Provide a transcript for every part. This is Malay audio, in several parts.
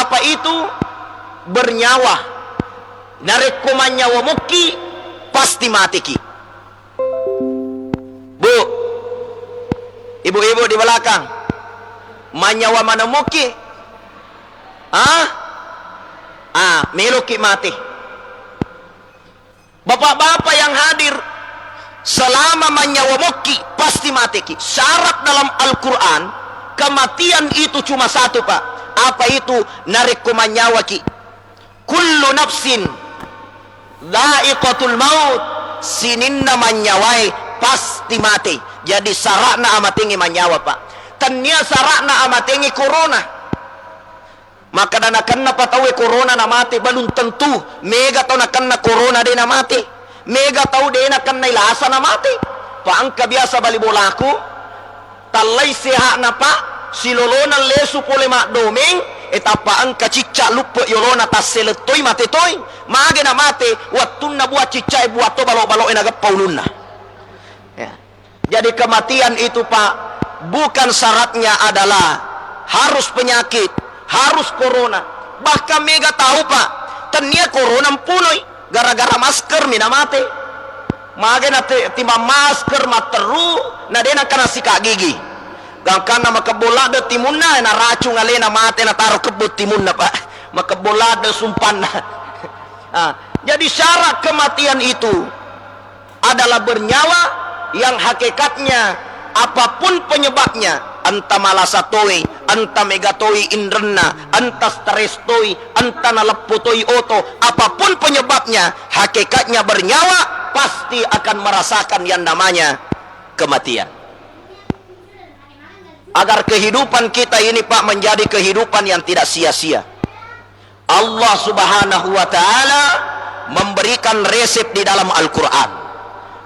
Apa itu? Bernyawa. Narekuman nyawa muki pasti mati ki. Bu, ibu-ibu di belakang, manyawa mana muki? Meluki mati. Bapak-bapak yang hadir, selama manyawa muki pasti mati ki. Syarat dalam Al-Quran kematian itu cuma satu, Pak. Apa itu? Narekuman nyawa ki. Kullu nafsin dha'iqatul maut. Sininna manyawai pasti mati. Jadi sarakna amatingi manyawa, Pak. Tanya sarakna amatingi corona. Maka dana kena patawe corona na mati balun tentu. Mega tau na kena corona de na mati. Mega tau de na kena ilasa na mati. Paangka biasa bali bolaku. Talay seha na pa. Silolona lesu pole mak domeng. Etapa angka cicak lupa yolona tas seletoy mati toy. Mage na mati. Watun na buat cicak buat to balok-balok enagap paulun na. Ya. Jadi kematian itu, Pak, bukan syaratnya adalah harus penyakit, harus corona. Bahkan mega tahu, Pak, tenia corona punoi gara-gara masker mina mati. Mage na timba masker materu na dena kana sikak gigi. Gangkana makabola de timunna na racun alena mati na taruh kebut timunna, Pak. Makabola de sumpanna. Jadi syarat kematian itu adalah bernyawa yang hakikatnya apapun penyebabnya, anta malasatoi, anta megatoi indrena, anta strestoi, anta naleputoi oto, apapun penyebabnya, hakikatnya bernyawa pasti akan merasakan yang namanya kematian. Agar kehidupan kita ini, Pak, menjadi kehidupan yang tidak sia-sia, Allah Subhanahu wa ta'ala memberikan resep di dalam Al-Quran.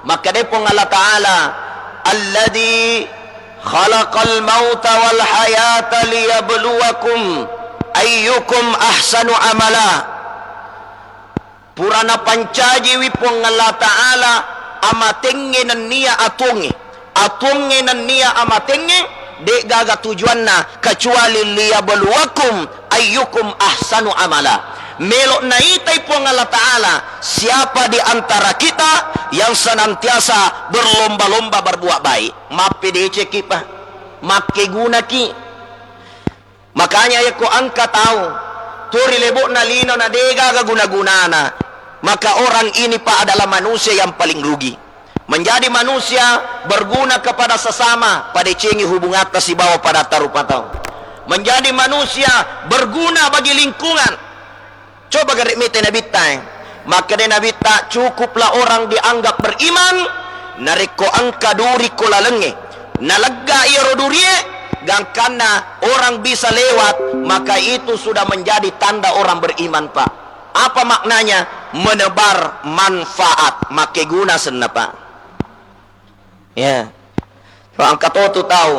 Maka depong Allah Ta'ala, alladzi khalaqal mauta wal hayata liyabluwakum ayyukum ahsanu amala. Purana pancaji wipong Allah Ta'ala amatenge nan niya atungi. Atungi nan niya amatenge dek gaga tujuanna kecuali liyabluwakum ayyukum ahsanu amala. Melok naitai pong Allah Ta'ala, siapa di antara kita yang senantiasa berlomba-lomba berbuat baik. Mapi dece kita, mapi guna ki. Makanya ya ko angka tahu, turi lebok na lino na dega guna-gunana. Maka orang ini, Pak, adalah manusia yang paling rugi. Menjadi manusia berguna kepada sesama, pada cengi hubungan atas si bawah pada tarupa tahu. Menjadi manusia berguna bagi lingkungan. Coba garik mete Nabi Ta'ala. Maka dia Nabi Ta'ala cukuplah orang dianggap beriman. Nariko angka duri kola lenge. Nalega iro durie. Gangkana orang bisa lewat. Maka itu sudah menjadi tanda orang beriman, Pak. Apa maknanya? Menebar manfaat. Make guna senna, Pak. Ya. Pak angka tu tahu.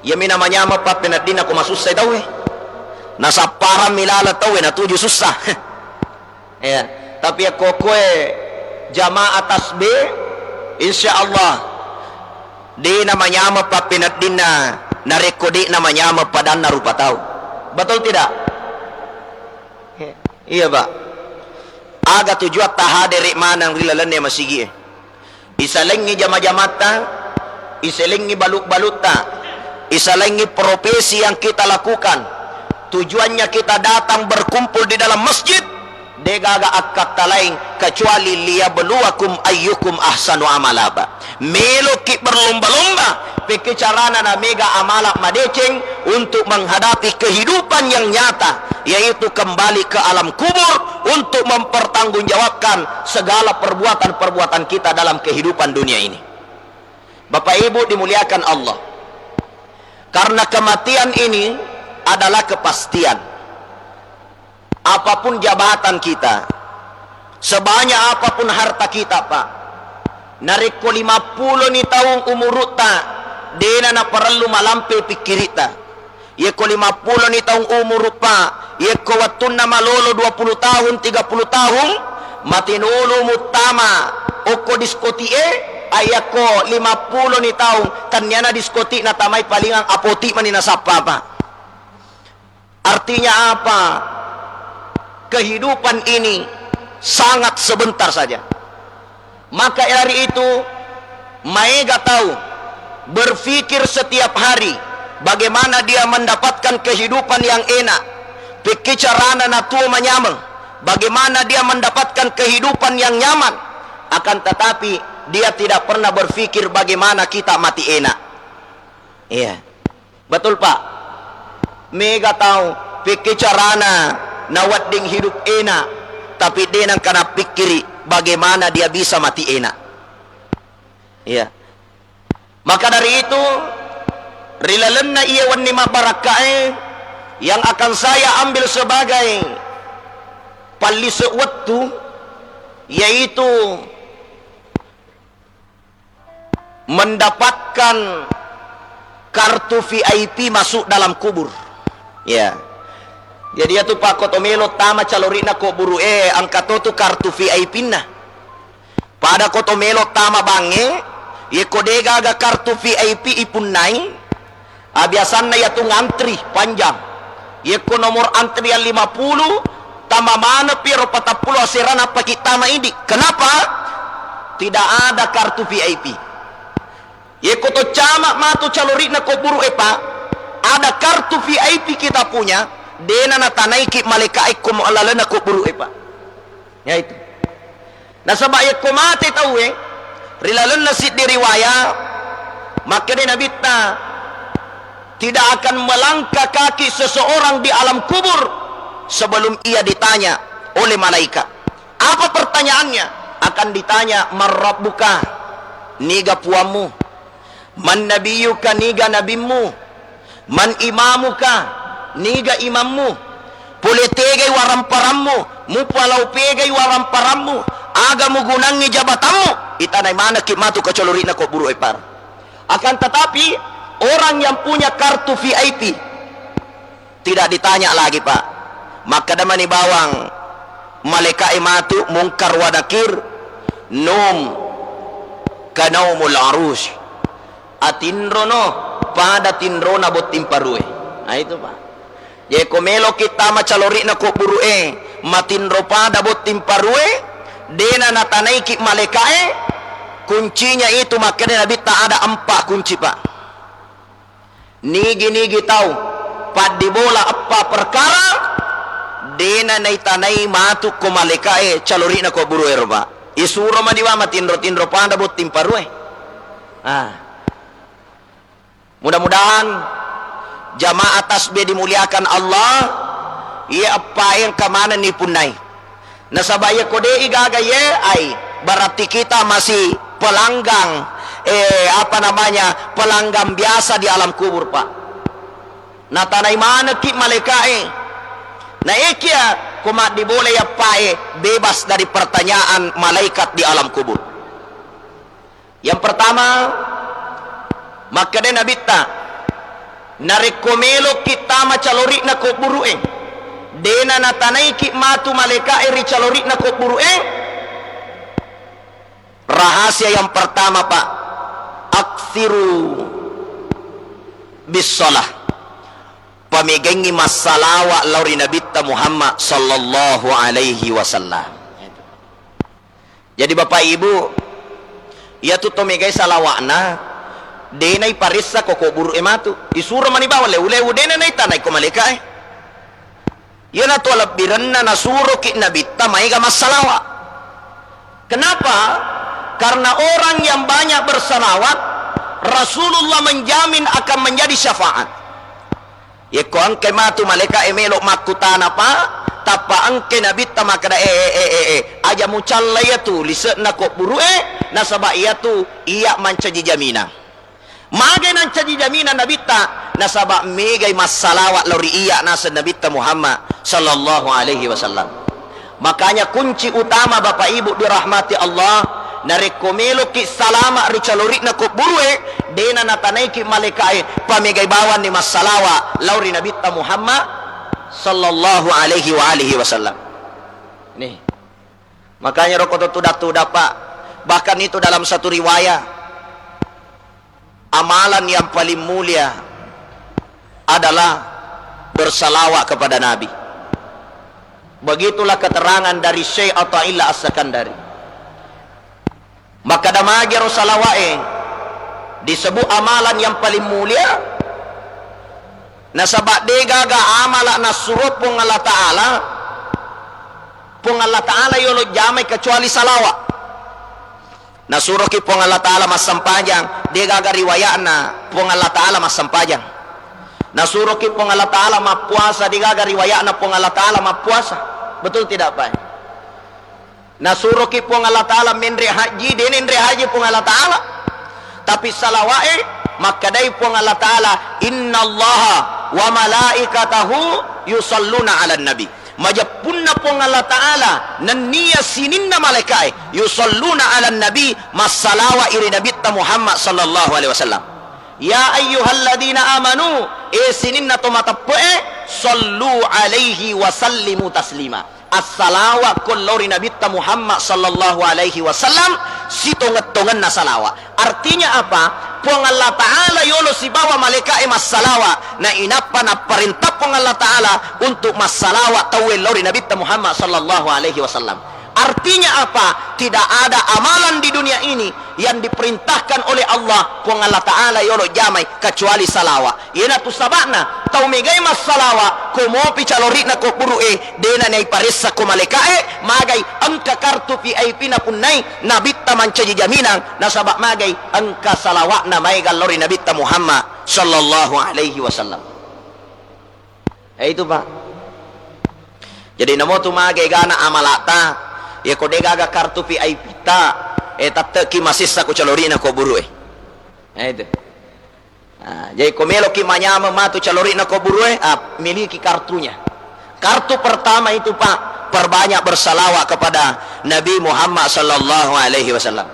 Ya mina namanya apa penadina ko masusay daw eh. Nasa para milala tahu na tujuh susah. Ya, tapi ya kokoe jamaah tasbih insyaallah di namanya apa penadina narekodi namanya apa padan rupa tahu. Betul tidak? Iya, Pak. Aga tujuan tahaderi manang rilalane masigi. Isalengi jama-jamata, isalengi baluk-baluta, isalengi profesi yang kita lakukan. Tujuannya kita datang berkumpul di dalam masjid degaga akat talaing kecuali liyabluwakum ayyukum ahsanu amalaba. Meloki berlomba-lomba pikir carana na mega amalak madeceng untuk menghadapi kehidupan yang nyata, yaitu kembali ke alam kubur untuk mempertanggungjawabkan segala perbuatan-perbuatan kita dalam kehidupan dunia ini. Bapak Ibu dimuliakan Allah, karena kematian ini adalah kepastian. Apapun jabatan kita, sebanyak apapun harta kita, Pak, nariko 50 ni tahun umurutta dena na perlu malampe pikirita. Yeko 50 ni tahun umur, Pak, yeko watun na malolo 20 tahun 30 tahun matinulu mutama oko diskotie ayako 50 ni tahun kanyana diskoti na tamay palingang apoti maninasapa, Pak. Artinya apa? Kehidupan ini sangat sebentar saja. Maka dari itu mereka tahu, berpikir setiap hari bagaimana dia mendapatkan kehidupan yang enak. Pikir carana natu menyameng, bagaimana dia mendapatkan kehidupan yang nyaman. Akan tetapi dia tidak pernah berpikir bagaimana kita mati enak. Iya, betul Pak. Mega tahu pikir carana nawat ding hidup enak, tapi dia nang kena pikiri bagaimana dia bisa mati enak. Iya. Maka dari itu rilalenna iya wani mabarakae yang akan saya ambil sebagai palise waktu, yaitu mendapatkan kartu VIP masuk dalam kubur. Ya. Jadi itu Pak Kotomelo tama calorina kuburu angkato tu kartu VIP na. Pada Kotomelo tama bange, ye kodega aga kartu VIP ipunai. Biasanya ya tu ngantri panjang. Ye ko nomor antrian 50 tama mana piro 40 asiran apa kita ma ini. Kenapa? Tidak ada kartu VIP. Ye koto camak matu calorina kuburu Pak. Ada kartu VIP kita punya, dena na tanaiki malaikat ko mo alalana kuburu Pak. Ya itu. Nah sabay ko mati tahu rilalan nasid di riwayat, maka dia Nabi tidak akan melangkah kaki seseorang di alam kubur sebelum ia ditanya oleh malaikat. Apa pertanyaannya? Akan ditanya, man rabbuka, niga puamu, man nabiyuka, niga nabimu, man imamuka, niga imammu, puletegay waramparammu, mupalau pegay waramparammu, aga mo gunangi jabatanmu, itanay mana kimatu kacaluri na ko buru epar. Akan tetapi orang yang punya kartu VIP tidak ditanya lagi Pak. Maka damani bawang malaikat matu mungkar wa nakir num kanaumul arus atinrono pada tinrona botim parue. Nah itu Pak. Ye komelo kita macalori na ko buru matinro pada botim parue dena natanaiki malaikat kuncinya itu. Makanya Nabi tak ada 4 kunci Pak. Nigi tahu padi bola apa perkara dena naitanai matu ko malaikat calori na ko buru Pak. Isuro maniwa matinro pada botim parue. Mudah-mudahan jamaah tasbih dimuliakan Allah, ia apa yang kemana ni punai. Nasabaya kode igagaye ay berarti kita masih pelanggang pelanggang biasa di alam kubur Pak. Nah tanai mana ki malaikat nah ikia kumat diboleh ya Pak bebas dari pertanyaan malaikat di alam kubur. Yang pertama, maka dia Nabi narikomelo kita macalori na kuburu dena natanai ki matu malaikat ri calori na kuburu rahasia yang pertama Pak, aksiru bisalah, pamigengi masalawa lauri Nabi Muhammad sallallahu alaihi wasallam. Jadi Bapak Ibu, ya tu tomegai salawakna denai parissa ko buru ematu isura mani bawa lewu dena nai tanai ko malaikat yana to labiranna nasuro ki Nabi maiga masalawa. Kenapa? Karena orang yang banyak bersalawat Rasulullah menjamin akan menjadi syafaat. Ya ko angke matu malaikat emelo makutana pa tapa angke Nabi makada aja mucalla ya tu lisna ko buru nasaba iya tu iya mancaji jaminan. Magay nang caji jaminan Nabi nasaba megay masalawat lauri iya nasa Nabi Muhammad sallallahu alaihi wasallam. Makanya kunci utama Bapak Ibu dirahmati Allah, narekomelo ki salama ricalori na kuburu dena natanay ki malaikat pamigay bawan ni masalawa lauri Nabi Muhammad sallallahu alaihi wa alihi wasallam. Nih. Makanya rokok tudak Pak. Bahkan itu dalam satu riwayat, amalan yang paling mulia adalah bersalawat kepada Nabi. Begitulah keterangan dari Syekh Athaillah As-Sakandari. Maka damagi salawat disebut amalan yang paling mulia. Nasabak degaga amala nasuruh pung Allah Ta'ala yolo jamai kecuali salawat. Nasuruh ki pung Allah Ta'ala mas sampajang degaga riwayatna pung Allah Ta'ala mas sampajang. Nasuruh ki pung Allah Ta'ala ma puasa degaga riwayatna pung Allah Ta'ala ma puasa. Betul tidak Pak? Nasuruh ki pung Allah Ta'ala menre haji denendre haji pung Allah Ta'ala. Tapi salawat maka dai pung Allah Ta'ala innallaha wa malaikatahu yusalluna 'alan nabi. Majapunna pung Allah Ta'ala nanniya sininna malaikai yusalluna 'alan nabi masalawa iri nabi Muhammad sallallahu alaihi wasallam. Ya ayyuhalladzina amanu sininna tomatappe sallu alaihi wa sallimu taslima. As-salawat kullori nabi Muhammad sallallahu alaihi wasallam sitonget-tongen na salawat. Artinya apa? Pung Allah Ta'ala yolo si bawa malaikat mas salawat na inapa na perintah pung Allah Ta'ala untuk mas salawat tawil lori nabi Muhammad sallallahu alaihi wasallam. Artinya apa? Tidak ada amalan di dunia ini yang diperintahkan oleh Allah pung Allah Ta'ala yolo jamai kecuali salawat. Ina tu sabakna tau megai mas salawat ko mo picalori na ko buru dena nei parissa ko malaikat magai angka kartu VIP na punai nabi mancaji jaminan na sabak magai angka salawat na mai galori nabi Muhammad sallallahu alaihi wasallam. Itu Pak. Jadi namo tu magai gana amalata ya ko degaga kartu VIP ta tatte ki masissa ko calorina ko buru itu. Jadi ko melo ki manyama matu calorina ko buru miliki kartunya. Kartu pertama itu Pak, perbanyak bersalawat kepada Nabi Muhammad sallallahu alaihi wasallam.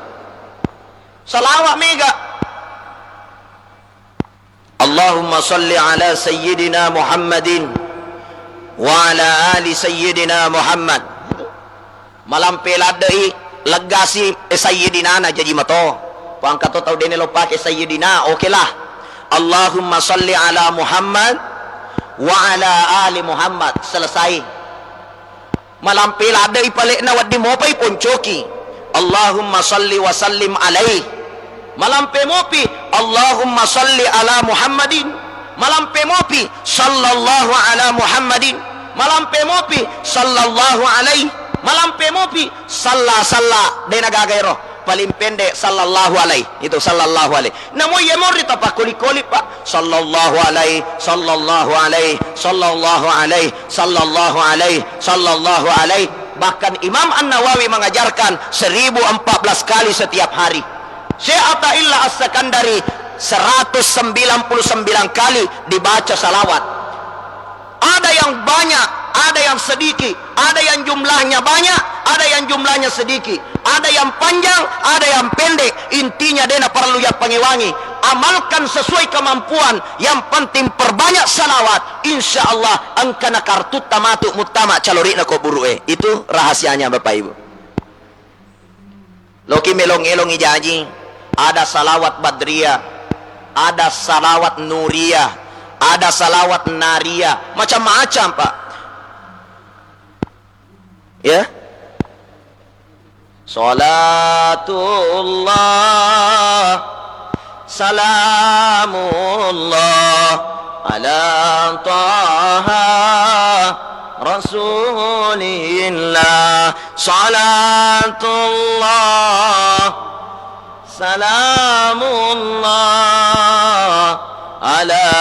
Salawat mega. Allahumma salli ala sayyidina Muhammadin wa ala ali sayyidina Muhammad. Malam peladai legasi sayyidina na jadi mato. Pangkat to tau dene lo pake sayyidina, oke lah. Allahumma salli ala Muhammad wa ala ali Muhammad, selesai. Malam peladai palekna wadi mopai poncoki. Allahumma salli wa sallim alaihi. Malam pemopi Allahumma salli ala Muhammadin. Malam pemopi sallallahu ala Muhammadin. Malam pemopi sallallahu alaihi. Malam pemopi salla dena gagairo paling pendek sallallahu alaihi itu sallallahu alaihi. Namo yemori tapa koli Pak sallallahu alaihi sallallahu alaihi sallallahu alaihi sallallahu alaihi sallallahu alaihi. Bahkan Imam An-Nawawi mengajarkan 1014 kali setiap hari. Syekh Athaillah As-Sakandari 199 kali dibaca salawat. Ada yang banyak, ada yang sedikit, ada yang jumlahnya banyak, ada yang jumlahnya sedikit, ada yang panjang, ada yang pendek. Intinya dena perlu ya pengewangi. Amalkan sesuai kemampuan. Yang penting perbanyak salawat. Insya Allah angkana kartu tamatu mutama calorina ko buru Itu rahasianya Bapak Ibu. Loki melong-elong ijaji. Ada salawat badriyah, ada salawat nuriyah, ada salawat nariyah, macam-macam Pak. Ya. Salatullah salamullah ala taha rasulillah. Salatullah salamullah ala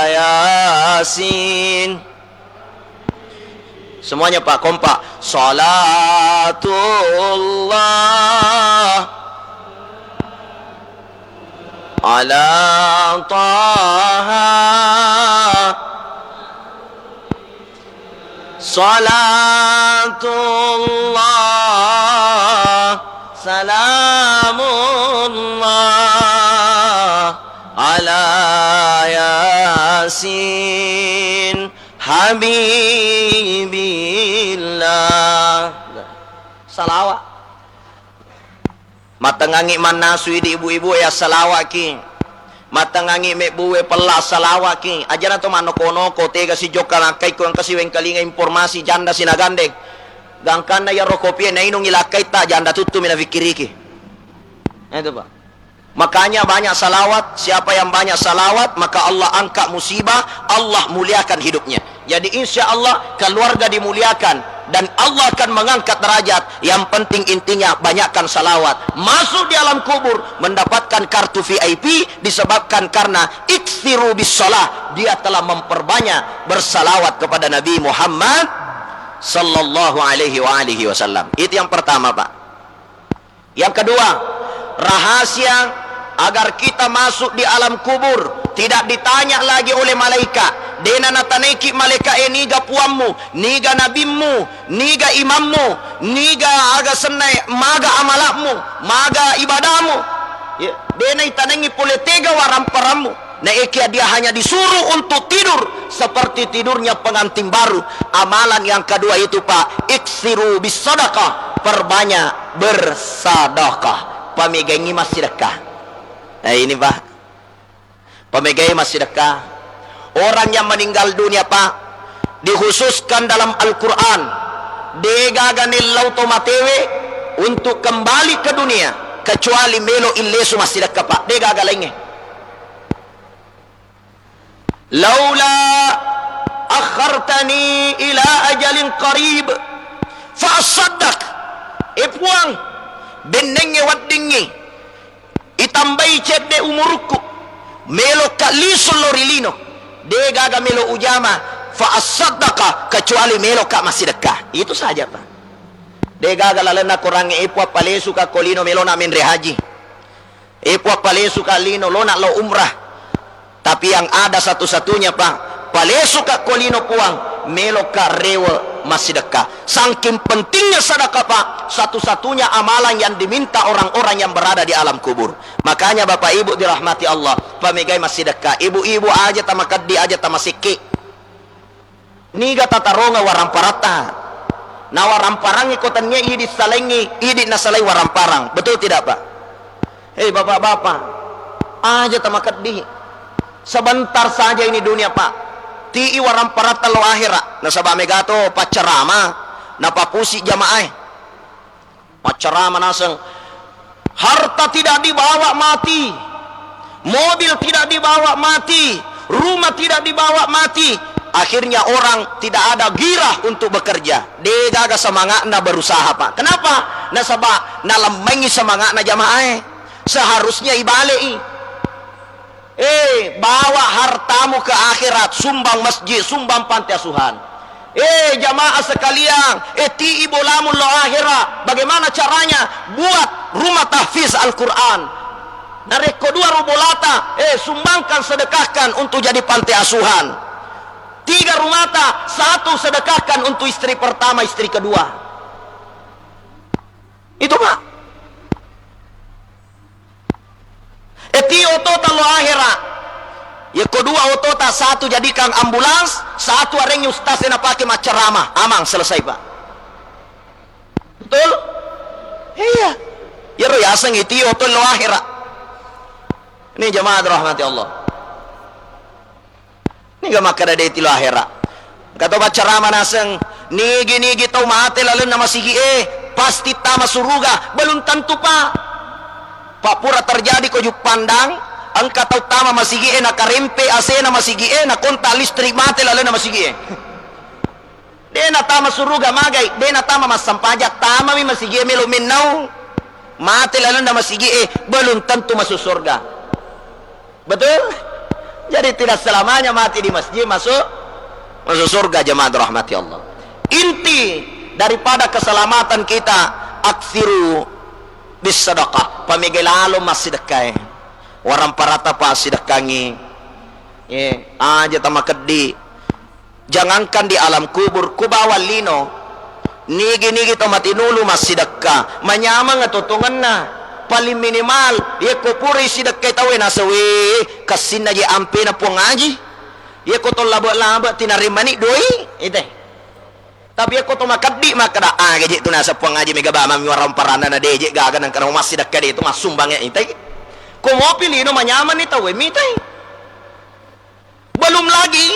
yasin. Semuanya Pak, kompak. Salatullah ala taha salatullah salamullah ala yasin habibillah. Salawat matengangi mana sui di ibu-ibu ya salawat ki matangangi me buwe pala salawat ki aja to manokono ko tega si joka nakai ko ang kasiweng kalinga informasi janda sinagandeg gangkan na yaro kopie na inong ilakay ta janda tutu minafikiriki itu Pak. Makanya banyak salawat. Siapa yang banyak salawat maka Allah angkat musibah, Allah muliakan hidupnya. Jadi insya Allah keluarga dimuliakan dan Allah akan mengangkat derajat. Yang penting intinya banyakkan salawat. Masuk di alam kubur mendapatkan kartu VIP disebabkan karena iksiru bis shalah, dia telah memperbanyak bersalawat kepada Nabi Muhammad sallallahu alaihi wasallam. Itu yang pertama Pak. Yang kedua, rahasia agar kita masuk di alam kubur tidak ditanya lagi oleh malaikat. Dena nataneki malaikat niga puammu, niga nabimmu, niga imammu, niga aga senai maga amalakmu, maga ibadahmu. Ya, dena itanengi pole tega waramparammu. Nah dia hanya disuruh untuk tidur seperti tidurnya pengantin baru. Amalan yang kedua itu Pak, iksiru bis sadaqah, perbanyak bersadaqah. Pamegangi mas sedekah. Nah ini Pak, pemegai masih sedekah. Orang yang meninggal dunia Pak, dikhususkan dalam Al-Quran, degaganil lautomatewe untuk kembali ke dunia, kecuali melo illesu masih sedekah Pak, degagalengi. Laula akhartani ila ajalin qarib fa asaddaq ipuang benenge waddingi itambai cedde umurku melo kalisul lorilino de gaga melo ujama fa asaddaqa kecuali melo ka masih sedekah. Itu saja Pak. De gaga lalena kurang ipu palesu ka kolino melo na min rehaji, ipu palesu ka lino lo nak lo umrah. Tapi yang ada satu-satunya Pak, palesu ka kolino puang melo ka rewa masih sedekah. Saking pentingnya sedekah Pak, satu-satunya amalan yang diminta orang-orang yang berada di alam kubur. Makanya Bapak Ibu dirahmati Allah, pamegai masih sedekah. Ibu-ibu aja tamakaddi aja tamasiki. Niga tataronga waramparata. Na waramparang ikotannya idi salengi, idi nasalai waramparang. Betul tidak Pak? Hei bapak-bapak, aja tamakaddi. Sebentar saja ini dunia Pak. Tii waramparata lo akhirat. Nasaba megato pacarama na papusi jamaah. Pacarama naseng. Harta tidak dibawa mati, mobil tidak dibawa mati, rumah tidak dibawa mati. Akhirnya orang tidak ada girah untuk bekerja. Degaga semangat na berusaha Pak. Kenapa? Nasaba nalemengi semangat na jamaah. Seharusnya ibalei. Bawa hartamu ke akhirat, sumbang masjid, sumbang pantai asuhan. Jamaah sekalian, ti'i bolamun lo akhirat. Bagaimana caranya? Buat rumah tahfiz Al-Quran. Narik kedua rubolata, sumbangkan, sedekahkan untuk jadi pantai asuhan. 3 rumata, 1 sedekahkan untuk istri pertama, istri kedua. Itu Pak. Eti otota lo akhirat. Ya kedua otota, 1 jadikan ambulans, 1 areng ustaz yang pakai macerama. Amang selesai Pak. Betul? Iya. Ya roh yaseng iti otol lo akhirat. Ini jamaah rahmati Allah. Ini gak makada de iti lo akhirat. Kata macerama naseng, nigi tau mate lalu nama sigi pasti tama suruga. Belum tentu Pak. Pak pura terjadi kojuk pandang angka tau tama masigi na karempe asena masigi na konta listrik mate lalu na masigi dena tama suruga magai dena tama masampajak tama mi masigi melo minau mate lalu na masigi belum tentu masuk surga. Betul? Jadi tidak selamanya mati di masjid masuk surga jemaah rahmati Allah. Inti daripada keselamatan kita aksiru bis sedekah, pamigay lalo mas sedekah. Warang parata pa sedekangi. Aja tamakadi. Jangankan di alam kubur, kubawa lino. Nigi to matinulu mas sedekah. Manyamang atutungan na. Paling minimal, ye kupuri sedekah tawe nasawi kasin na ye ampe na po ngaji. Ye ko to laba-laba tinarimani doi. Ite. Tapi ako tumakadi makada gaji itu nasa puang ngaji megaba mami warang parana na deje gaga nang kanang masih dekat itu mas sumbangnya itu Kumopili no manyaman ito, mitay. Belum lagi,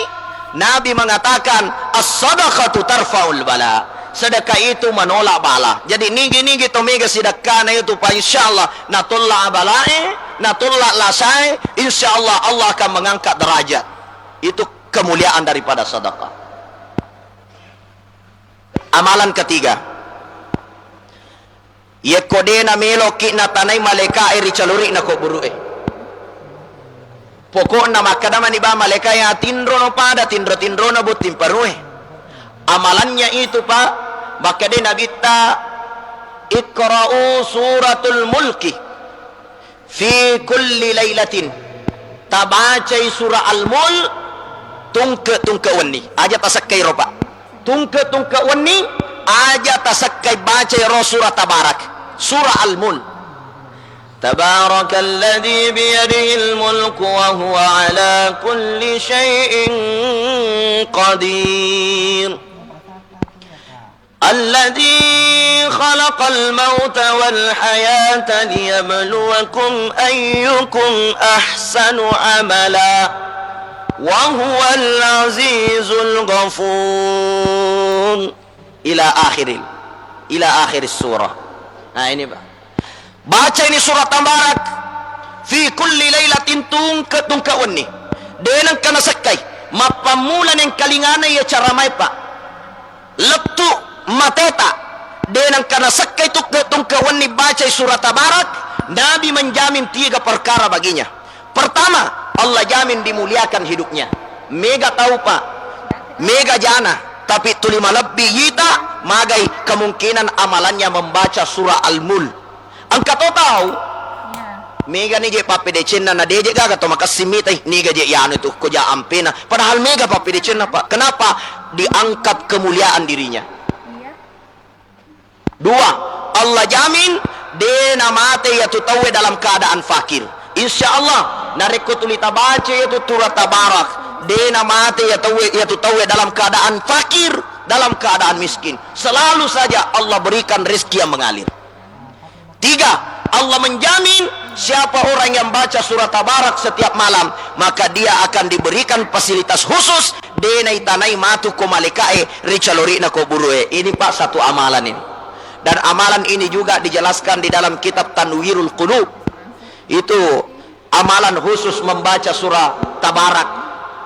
Nabi mengatakan, as-sadaqatu tarfa'ul bala. Sedekah itu menolak bala. Jadi ninggi-ninggi tomega sedekah na itu pa insyaallah natulak balae, natulak lasai, insyaallah Allah akan mengangkat derajat. Itu kemuliaan daripada sedekah. Amalan ketiga. Ye kodena melo ki na tanay maleka iri caluri na ko burue. Pokokna makadama ni ba maleka ya tindro no pada tindro na butim parue. Amalannya itu pak, maka dia Nabi ta iqra'u suratul mulki fi kulli lailatin. Tabacai surah al-mul tungke wani aja tasakkai ropa tungke wani aja tasakkai baca ro surah tabarak surah al-mul. Tabarakalladzi biyadihil mulku wa huwa ala kulli syai'in qadir. الذي خلق الموت والحياة ليبلوكم أيكم أحسن عملا وهو العزيز الغفور إلى آخر السورة. Nah ini Pak, baca ini surat Tabarak fi kulli lailatin tungka wani denang kana sakkai mapamulan yang kalingana ya caramai Pak letu mateta denang kana sakkai tungka wani baca surat Tabarak. Nabi menjamin 3 perkara baginya. Pertama, Allah jamin dimuliakan hidupnya. Mega tahu Pak, mega jana, tapi tulima lebih yita magai kemungkinan amalannya membaca surah Al-Mul. Angka tahu mega nige papi de chenna na deje gaga to makasimita niga je yanu itu ko ja ampena padahal mega papi de chenna Pak. Kenapa? Diangkat kemuliaan dirinya. 2, Allah jamin dena mate ya tutawe dalam keadaan fakir. Insyaallah nareko tulita baca yaitu surat Tabarak dena mate ya tutawe dalam keadaan fakir, dalam keadaan miskin. Selalu saja Allah berikan rezeki yang mengalir. 3, Allah menjamin siapa orang yang baca surat Tabarak setiap malam maka dia akan diberikan fasilitas khusus dena itanai matu ko malekae ricalori na ko burue. Ini Pak satu amalan ini. Dan amalan ini juga dijelaskan di dalam kitab Tanwirul Qulub. Itu amalan khusus membaca surah Tabarak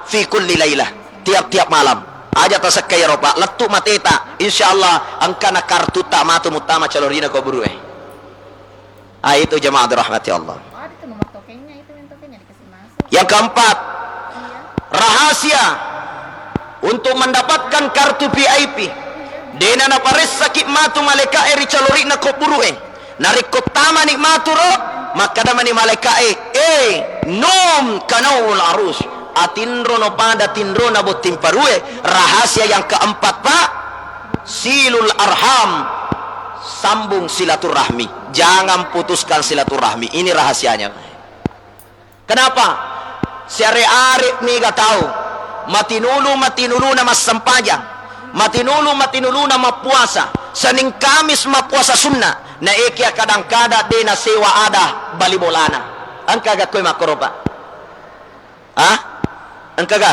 fi kulli lailah, tiap-tiap malam. Aja tasakkai ropa letu mateta insyaallah angkana kartu tak matu mutama calorina ko burue. Itu jemaah dirahmati Allah. Yang keempat, rahasia untuk mendapatkan kartu VIP. Dena na pares sakit matu maleka eri calori na kopurue narikot tama ni maturo maka damani maleka nom kanaul arus atindro no pada tindro na botim parue. Rahasia yang keempat Pak, silul arham, sambung silaturahmi, jangan putuskan silaturahmi. Ini rahasianya. Kenapa? Siare-are mega tahu matinulu na mas sampajang matinulu na mapuasa saning Kamis mapuasa sunnah na ekia kadang-kada de na sewa ada balibolana angkaga koy makoropa angkaga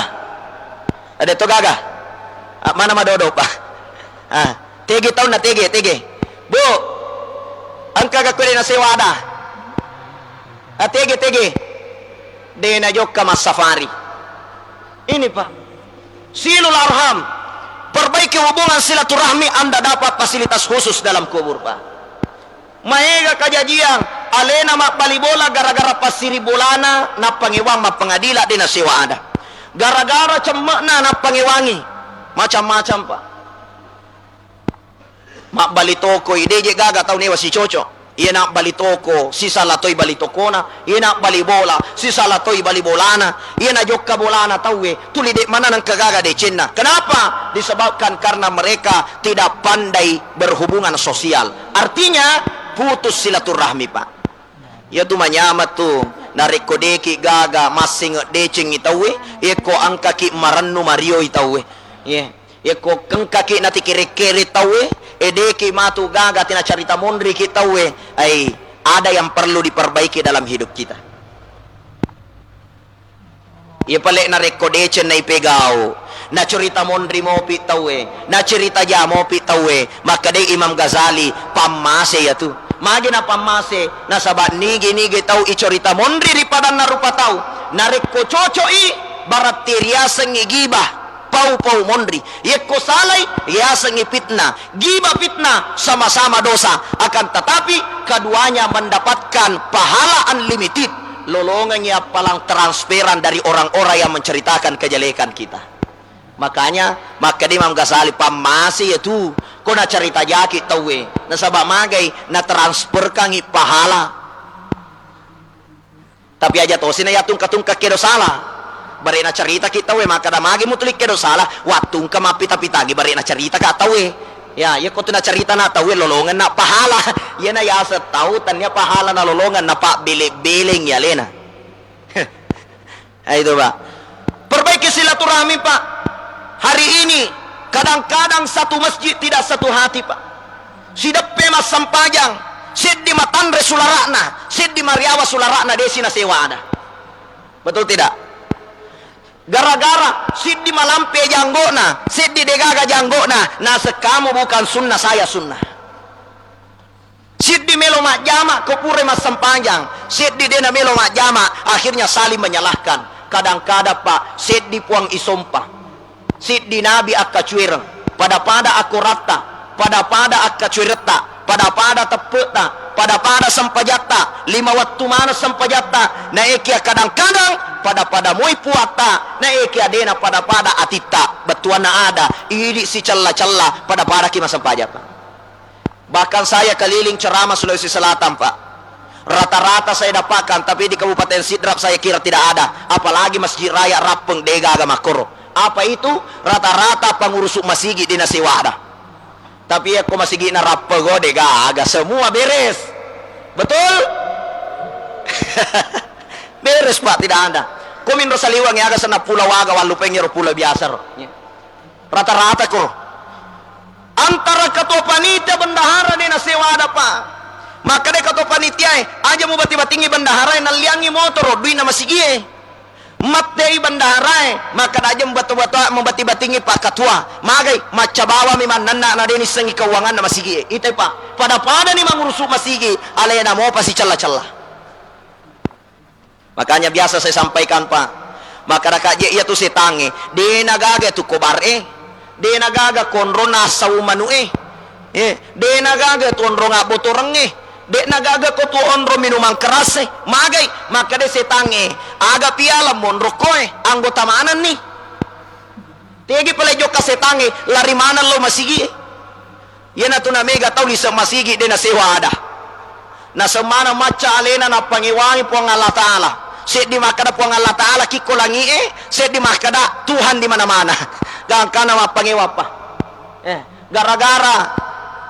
ada to gaga mana madodo pa tege tahu na tege bu angkaga koy na sewa ada tege de na jokka mas safari. Ini Pak, silul arham, perbaiki hubungan silaturahmi, Anda dapat fasilitas khusus dalam kubur Pak. Maega kajajian alena mak balibola gara-gara pasiri bolana na pangewang mak pengadila dina sewa ada. Gara-gara cemakna na pangewangi macam-macam Pak. Mak balitoko ide je gaga tau newa si cocok. Iya nak balitoko si salatoi balitokona, iya nak balibola si salatoi balibolana, iya nak jokka bolana tawe tuli dek mana nang kagaga de cenna. Kenapa? Disebabkan karena mereka tidak pandai berhubungan sosial. Artinya putus silaturahmi Pak. Ya tu manyamat tu nareko deki gaga masing decing itawe, eko angka ki marannu mario itawe. Ye, eko kengka ki nati kere-kere tawe. Edeki matu gaga tina carita mondri kita we ai ada yang perlu diperbaiki dalam hidup kita. Ia pala na rekodation na ipegao. Na cerita mondri mo pitawe. Na cerita ja mo pitawe. Maka day Imam Ghazali pamase ya tu. Magi na pamase na sabat nigi tau icerita mondri ripadan na rupa tau. Na reko coco i barat tiriasang igibah. Pau mondri yeko salai yasangi fitnah giba fitnah sama-sama dosa akan tetapi keduanya mendapatkan pahala unlimited lolongannya palang transferan dari orang-orang yang menceritakan kejelekan kita. Makanya maka Imam Ghazali pamasi itu kau na cerita jaki tawe na sabak magay na transfer kangi pahala tapi aja tosin na yatung katungka kedo salah bare na cerita kita we maka damagi mo tulik kedo salah watung ka mapita-pitagi bare na cerita ka tawe ya ko na cerita na tawe lolongan na pahala ya na yasa tautan niya pahala na lolongan na pa biling ya lena ay itu ba perbaiki silaturahmi pak hari ini kadang-kadang satu masjid tidak satu hati pak sidap pemas sampajang sid di Matandre sularakna sid di Mariawa sularakna desi na sewa ada betul tidak gara-gara Siddi Malampe janggona Siddi Degaga janggona nah sekamu bukan sunnah saya sunnah Siddi melo mak jama kopure mas sempanjang Siddi dena melo mak jama akhirnya saling menyalahkan kadang-kadang pak Siddi puang isompa Siddi nabi akka cuireng pada aku rata pada akka cuireta pada tepeta pada sampajata 5 waktu mana sampajata na ekia kadang-kadang pada mui puata na ekia dena pada atita betuana ada iri si cella-cella pada kima sampajata. Bahkan saya keliling ceramah Sulawesi Selatan pak rata-rata saya dapatkan tapi di Kabupaten Sidrap saya kira tidak ada apalagi Masjid Raya Rapeng Degaga Makoro apa itu rata-rata pengurus masigi di Nasiwada tapi aku masih gina Rapego Degaga semua beres betul beres pak tidak ada kumin Rosaliwang yang ada sana pulau waga walu pengen pulau biasa rata-rata kok antara ketua panitia bendahara di Nasiwada pak maka deh ketua panitia aja mau bati-batingi bendahara yang naliangi motor duit nama sigie matei bendahara maka aja membati-batingi pak ketua magai maca bawa memang nana na deni sengi keuangan nama sigie itu pak pada nih mengurusuk masigi alena mau pasti celah-celah makanya biasa saya sampaikan pak maka rakaje iya tu setange de nagaga tu kobar de nagaga konrona saumanu de nagaga tu onronga botoreng de nagaga ko tu onro minuman keras magai maka de setange aga piala monro koe anggota manan nih tegi pelejo ka setange lari mana lo masigi yana tu na mega tau li masigi de na sewada na semana maca alena na pangiwangi puang Allah Ta'ala set di makada puang Allah Ta'ala kiko langi set di makada Tuhan di mana-mana gangkana mapangewapa gara-gara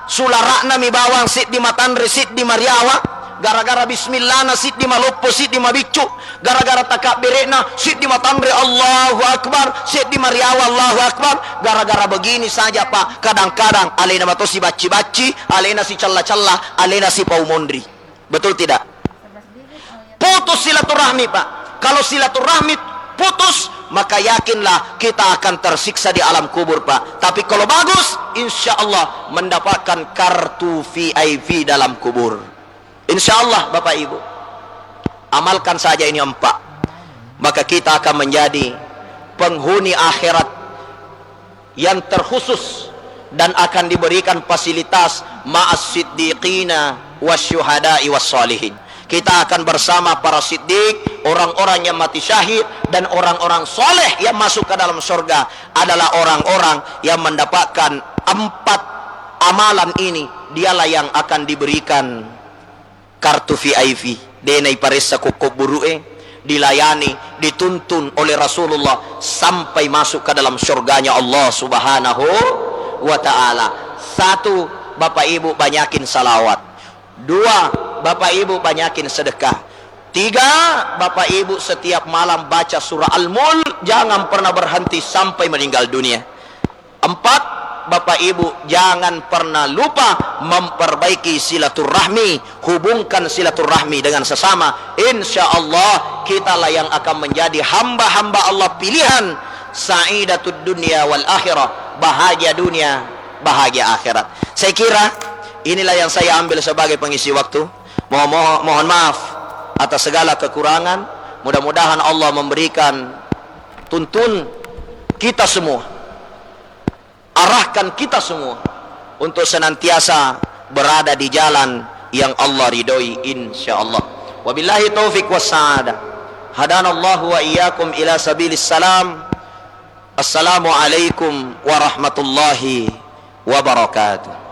sularakna mi bawang sit di Matandre sit di Mariawa gara-gara bismillah na sit di Malopo sit di Mabicu gara-gara takabirena sit di Matandre Allahu Akbar sit di Mariawa Allahu Akbar gara-gara begini saja pak kadang-kadang alena mato si baci-baci alena si calla-calla alena si paumondri betul tidak putus silaturahmi pak kalau silaturahmi putus maka yakinlah kita akan tersiksa di alam kubur pak tapi kalau bagus insya Allah mendapatkan kartu VIP dalam kubur insya Allah bapak ibu amalkan saja ini 4 maka kita akan menjadi penghuni akhirat yang terkhusus dan akan diberikan fasilitas ma'as siddiqina wasyuhada'i wassalihin kita akan bersama para siddiq orang-orang yang mati syahid dan orang-orang soleh yang masuk ke dalam surga adalah orang-orang yang mendapatkan 4 amalan ini dialah yang akan diberikan kartu VIP denai paressa kokok burue dilayani dituntun oleh Rasulullah sampai masuk ke dalam surganya Allah Subhanahu wa ta'ala 1 bapak ibu banyakin salawat 2 bapak ibu banyakin sedekah 3 bapak ibu setiap malam baca surah Al-Mulk jangan pernah berhenti sampai meninggal dunia 4 Bapak Ibu jangan pernah lupa memperbaiki silaturahmi, hubungkan silaturahmi dengan sesama. Insya Allah kitalah yang akan menjadi hamba-hamba Allah pilihan, sa'idatud dunia wal akhirah, bahagia dunia, bahagia akhirat. Saya kira inilah yang saya ambil sebagai pengisi waktu. Mohon maaf atas segala kekurangan. Mudah-mudahan Allah memberikan tuntun kita semua, arahkan kita semua untuk senantiasa berada di jalan yang Allah ridhoi insyaallah. Wabillahi taufik wassa'adah. Hadanallahu wa iyyakum ila sabilis salam. Assalamualaikum warahmatullahi wabarakatuh.